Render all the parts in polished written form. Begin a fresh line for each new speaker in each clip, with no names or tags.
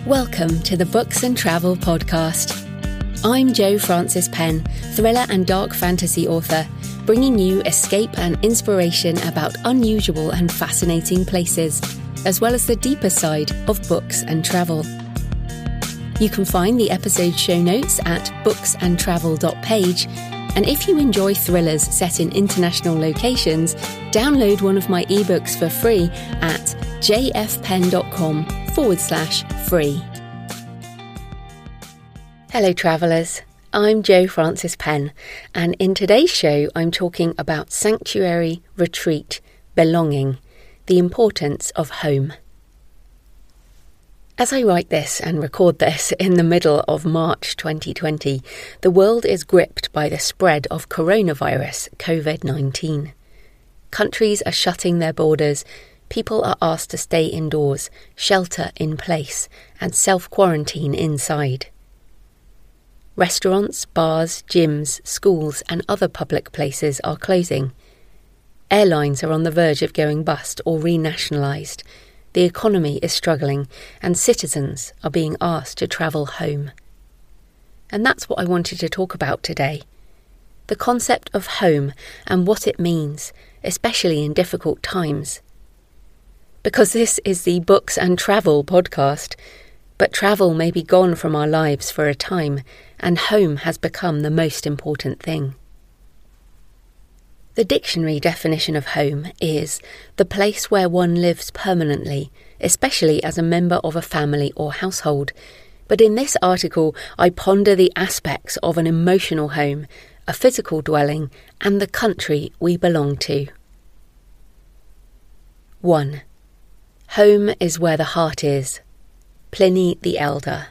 Welcome to the Books and Travel podcast. I'm J.F.Penn, thriller and dark fantasy author, bringing you escape and inspiration about unusual and fascinating places, as well as the deeper side of books and travel. You can find the episode show notes at booksandtravel.page, and if you enjoy thrillers set in international locations, download one of my ebooks for free at jfpenn.com/free. Hello travellers, I'm J.F.Penn, and in today's show I'm talking about sanctuary, retreat, belonging, the importance of home. As I write this and record this in the middle of March 2020, the world is gripped by the spread of coronavirus, COVID-19. Countries are shutting their borders, people are asked to stay indoors, shelter in place, and self-quarantine inside. Restaurants, bars, gyms, schools and other public places are closing. Airlines are on the verge of going bust or re-nationalized. The economy is struggling and citizens are being asked to travel home. And that's what I wanted to talk about today. The concept of home and what it means, especially in difficult times. Because this is the Books and Travel podcast, but travel may be gone from our lives for a time, and home has become the most important thing. The dictionary definition of home is the place where one lives permanently, especially as a member of a family or household. But in this article, I ponder the aspects of an emotional home, a physical dwelling, and the country we belong to. 1. Home is where the heart is. Pliny the Elder.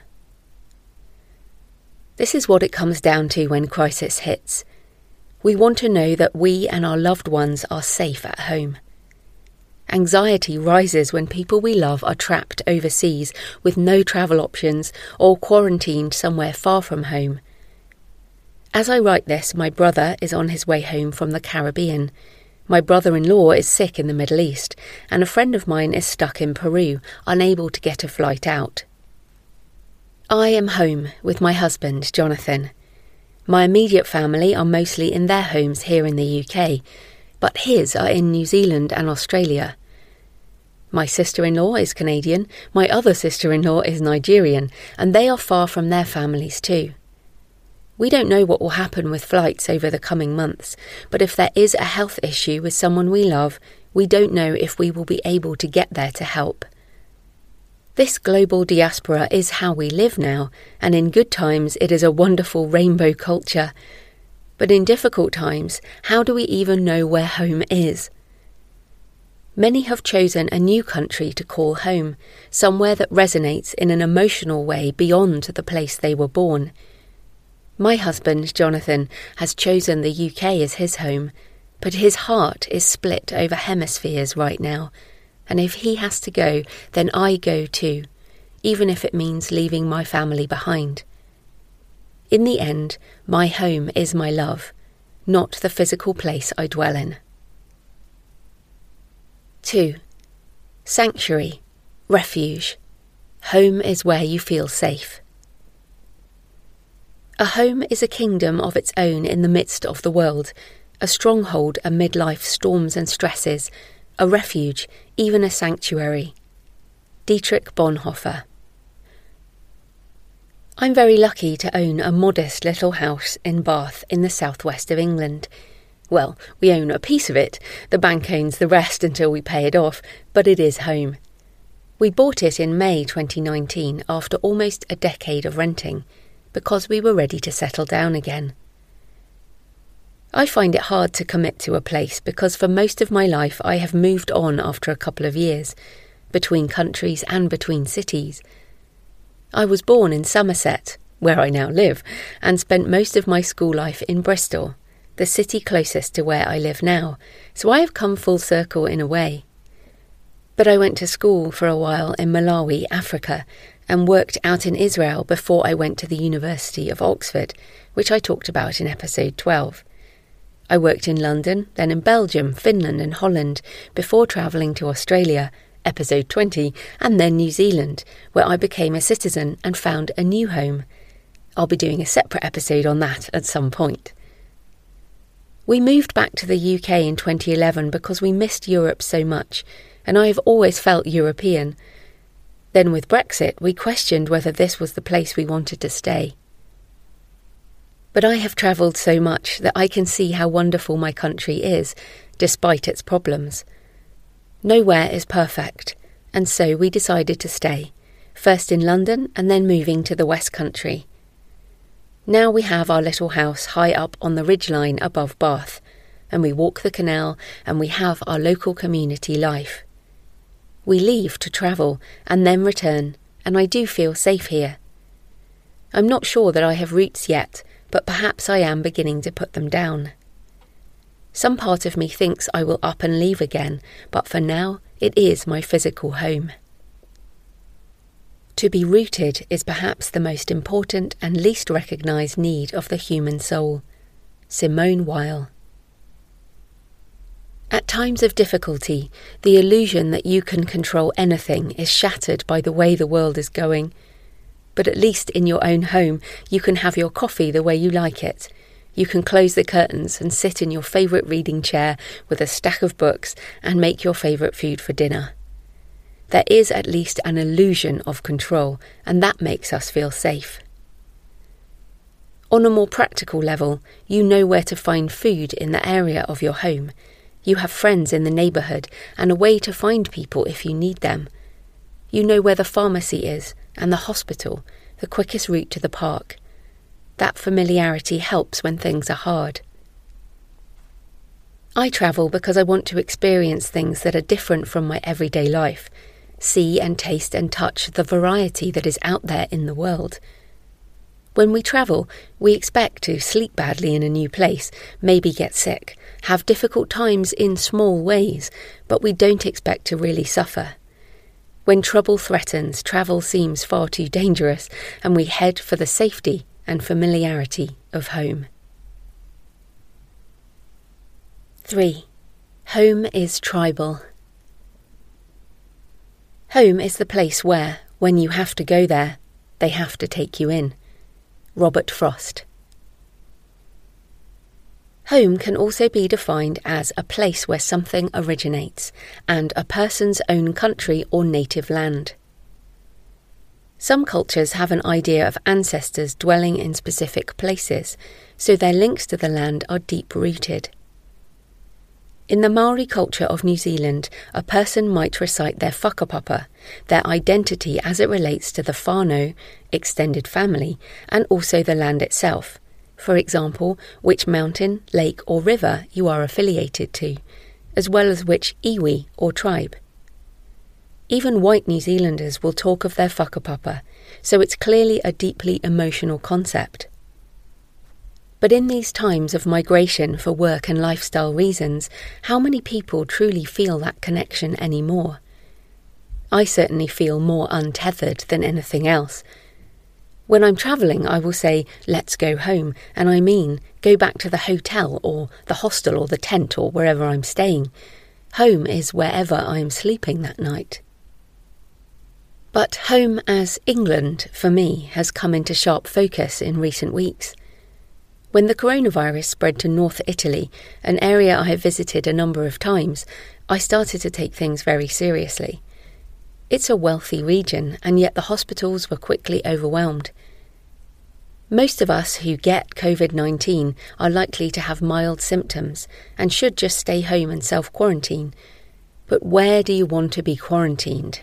This is what it comes down to when crisis hits. We want to know that we and our loved ones are safe at home. Anxiety rises when people we love are trapped overseas with no travel options or quarantined somewhere far from home. As I write this, my brother is on his way home from the Caribbean. My brother-in-law is sick in the Middle East, and a friend of mine is stuck in Peru, unable to get a flight out. I am home with my husband, Jonathan. My immediate family are mostly in their homes here in the UK, but his are in New Zealand and Australia. My sister-in-law is Canadian, my other sister-in-law is Nigerian, and they are far from their families too. We don't know what will happen with flights over the coming months, but if there is a health issue with someone we love, we don't know if we will be able to get there to help. This global diaspora is how we live now, and in good times it is a wonderful rainbow culture. But in difficult times, how do we even know where home is? Many have chosen a new country to call home, somewhere that resonates in an emotional way beyond the place they were born. My husband, Jonathan, has chosen the UK as his home, but his heart is split over hemispheres right now. And if he has to go, then I go too, even if it means leaving my family behind. In the end, my home is my love, not the physical place I dwell in. 2. Sanctuary, refuge. Home is where you feel safe. A home is a kingdom of its own in the midst of the world, a stronghold amid life's storms and stresses, a refuge, even a sanctuary. Dietrich Bonhoeffer. I'm very lucky to own a modest little house in Bath in the southwest of England. Well, we own a piece of it, the bank owns the rest until we pay it off, but it is home. We bought it in May 2019 after almost a decade of renting, because we were ready to settle down again. I find it hard to commit to a place because for most of my life I have moved on after a couple of years, between countries and between cities. I was born in Somerset, where I now live, and spent most of my school life in Bristol, the city closest to where I live now, so I have come full circle in a way. But I went to school for a while in Malawi, Africa, and worked out in Israel before I went to the University of Oxford, which I talked about in episode 12. I worked in London, then in Belgium, Finland and Holland, before travelling to Australia, episode 20, and then New Zealand, where I became a citizen and found a new home. I'll be doing a separate episode on that at some point. We moved back to the UK in 2011 because we missed Europe so much, and I have always felt European. Then with Brexit, we questioned whether this was the place we wanted to stay. But I have travelled so much that I can see how wonderful my country is, despite its problems. Nowhere is perfect, and so we decided to stay, first in London and then moving to the West Country. Now we have our little house high up on the ridgeline above Bath, and we walk the canal and we have our local community life. We leave to travel and then return, and I do feel safe here. I'm not sure that I have roots yet, but perhaps I am beginning to put them down. Some part of me thinks I will up and leave again, but for now it is my physical home. To be rooted is perhaps the most important and least recognised need of the human soul. Simone Weil. At times of difficulty, the illusion that you can control anything is shattered by the way the world is going. But at least in your own home, you can have your coffee the way you like it. You can close the curtains and sit in your favourite reading chair with a stack of books and make your favourite food for dinner. There is at least an illusion of control, and that makes us feel safe. On a more practical level, you know where to find food in the area of your home. You have friends in the neighbourhood and a way to find people if you need them. You know where the pharmacy is and the hospital, the quickest route to the park. That familiarity helps when things are hard. I travel because I want to experience things that are different from my everyday life, see and taste and touch the variety that is out there in the world. When we travel, we expect to sleep badly in a new place, maybe get sick, have difficult times in small ways, but we don't expect to really suffer. When trouble threatens, travel seems far too dangerous, and we head for the safety and familiarity of home. 3. Home is tribal. Home is the place where, when you have to go there, they have to take you in. Robert Frost. Home can also be defined as a place where something originates, and a person's own country or native land. Some cultures have an idea of ancestors dwelling in specific places, so their links to the land are deep-rooted. In the Maori culture of New Zealand, a person might recite their whakapapa, their identity as it relates to the whānau, extended family, and also the land itself. For example, which mountain, lake or river you are affiliated to, as well as which iwi or tribe. Even white New Zealanders will talk of their whakapapa, so it's clearly a deeply emotional concept. But in these times of migration for work and lifestyle reasons, how many people truly feel that connection anymore? I certainly feel more untethered than anything else. When I'm travelling, I will say, let's go home, and I mean go back to the hotel or the hostel or the tent or wherever I'm staying. Home is wherever I am sleeping that night. But home as England, for me, has come into sharp focus in recent weeks. When the coronavirus spread to North Italy, an area I have visited a number of times, I started to take things very seriously. It's a wealthy region, and yet the hospitals were quickly overwhelmed. Most of us who get COVID-19 are likely to have mild symptoms and should just stay home and self-quarantine. But where do you want to be quarantined?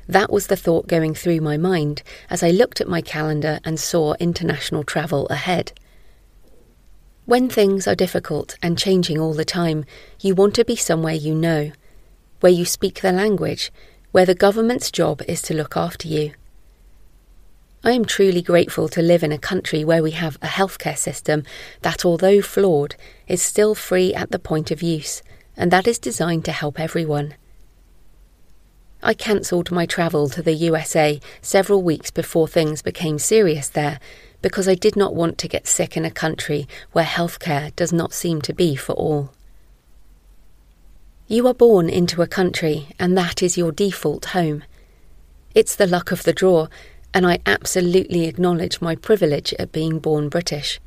That was the thought going through my mind as I looked at my calendar and saw international travel ahead. When things are difficult and changing all the time, you want to be somewhere you know, where you speak the language, where the government's job is to look after you. I am truly grateful to live in a country where we have a healthcare system that, although flawed, is still free at the point of use, and that is designed to help everyone. I cancelled my travel to the USA several weeks before things became serious there, because I did not want to get sick in a country where healthcare does not seem to be for all. You are born into a country, and that is your default home. It's the luck of the draw, and I absolutely acknowledge my privilege at being born British.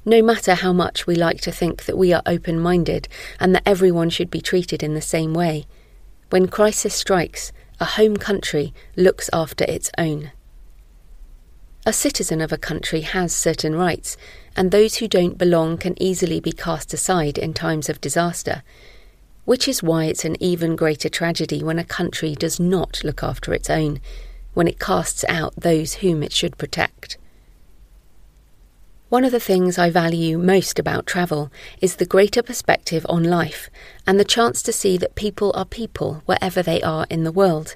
No matter how much we like to think that we are open-minded and that everyone should be treated in the same way, when crisis strikes, a home country looks after its own. A citizen of a country has certain rights, and those who don't belong can easily be cast aside in times of disaster, which is why it's an even greater tragedy when a country does not look after its own, when it casts out those whom it should protect. One of the things I value most about travel is the greater perspective on life and the chance to see that people are people wherever they are in the world.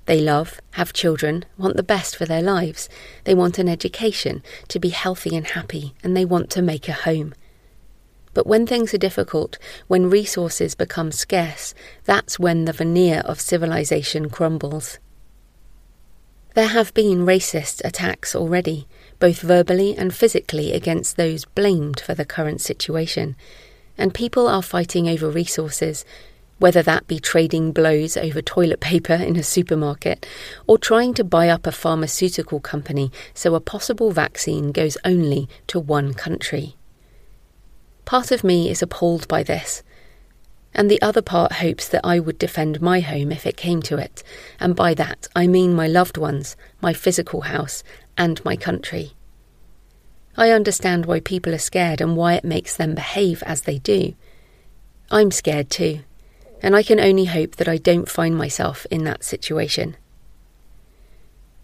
They love, have children, want the best for their lives, they want an education, to be healthy and happy, and they want to make a home. But when things are difficult, when resources become scarce, that's when the veneer of civilization crumbles. There have been racist attacks already, both verbally and physically, against those blamed for the current situation, and people are fighting over resources, whether that be trading blows over toilet paper in a supermarket or trying to buy up a pharmaceutical company so a possible vaccine goes only to one country. Part of me is appalled by this, and the other part hopes that I would defend my home if it came to it, and by that I mean my loved ones, my physical house, and my country. I understand why people are scared and why it makes them behave as they do. I'm scared too, and I can only hope that I don't find myself in that situation.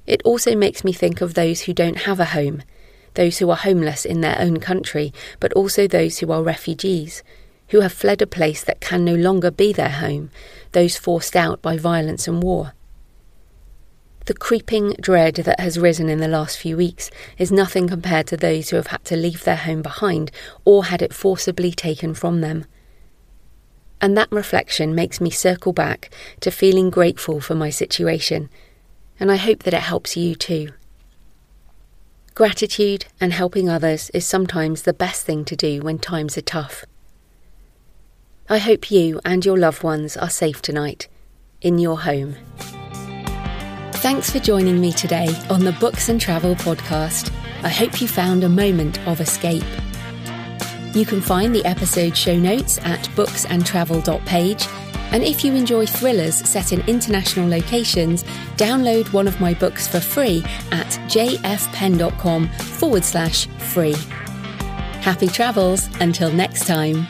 It also makes me think of those who don't have a home, those who are homeless in their own country, but also those who are refugees, who have fled a place that can no longer be their home, those forced out by violence and war. The creeping dread that has risen in the last few weeks is nothing compared to those who have had to leave their home behind or had it forcibly taken from them. And that reflection makes me circle back to feeling grateful for my situation, and I hope that it helps you too. Gratitude and helping others is sometimes the best thing to do when times are tough. I hope you and your loved ones are safe tonight, in your home. Thanks for joining me today on the Books and Travel podcast. I hope you found a moment of escape. You can find the episode show notes at booksandtravel.page, and if you enjoy thrillers set in international locations, download one of my books for free at jfpenn.com/free. Happy travels until next time.